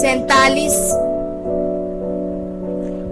47۔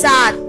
7۔